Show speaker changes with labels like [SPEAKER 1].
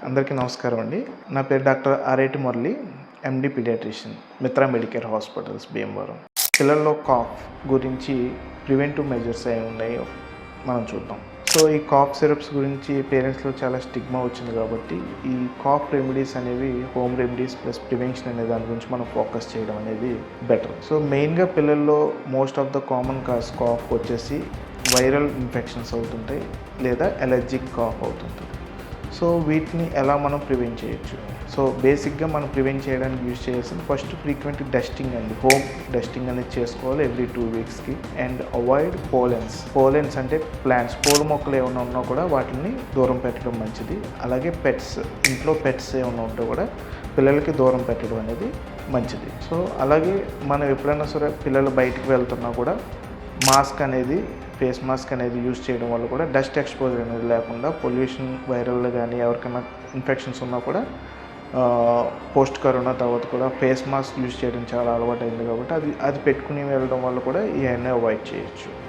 [SPEAKER 1] అందరికీ నమస్కారం అండి. నా పేరు doctor RIT Murali, MD paediatrician, Mitra medicare hospitals, Bhimavaram. పిల్లల్లో కాఫ్ గురించి ప్రివెంటివ్ మెజర్స్ ఏమి ఉన్నాయో మనం చూద్దాం. సో ఈ కాఫ్ సిరప్స్ గురించి పేరెంట్స్లో చాలా స్టిగ్మా వచ్చింది కాబట్టి ఈ కాఫ్ రెమెడీస్ అనేవి హోమ్ రెమెడీస్ ప్లస్ ప్రివెన్షన్ అనే దాని గురించి మనం ఫోకస్ చేయడం అనేది బెటర్. సో మెయిన్గా పిల్లల్లో most of the common cause cough వచ్చేసి వైరల్ ఇన్ఫెక్షన్స్ అవుతుంటాయి లేదా ఎలర్జిక్ కాఫ్ అవుతుంటుంది. సో వీటిని ఎలా మనం ప్రివెంట్ చేయొచ్చు? సో బేసిక్గా మనం ప్రివెంట్ చేయడానికి యూజ్ చేయాల్సింది ఫస్ట్ ఫ్రీక్వెంట్ డస్టింగ్ అండి. హోమ్ డస్టింగ్ అనేది చేసుకోవాలి ఎవ్రీ 2 వీక్స్కి. అండ్ అవాయిడ్ పోలెన్స్ అంటే ప్లాంట్స్, పూల మొక్కలు ఏమైనా ఉన్నా కూడా వాటిని దూరం పెట్టడం మంచిది. అలాగే పెట్స్, ఇంట్లో పెట్స్ ఏమైనా ఉంటే కూడా పిల్లలకి దూరం పెట్టడం అనేది మంచిది. సో అలాగే మనం ఎప్పుడైనా సరే పిల్లలు బయటికి వెళ్తున్నా కూడా ఫేస్ మాస్క్ అనేది యూజ్ చేయడం వల్ల కూడా డస్ట్ ఎక్స్పోజర్ అనేది లేకుండా పొల్యూషన్ వైరల్ కానీ ఎవరికైనా ఇన్ఫెక్షన్స్ ఉన్నా కూడా పోస్ట్ కరోనా తర్వాత కూడా ఫేస్ మాస్క్ యూజ్ చేయడం చాలా అలవాటు అయింది కాబట్టి అది పెట్టుకుని వెళ్ళడం వల్ల కూడా ఇవన్నీ అవాయిడ్ చేయొచ్చు.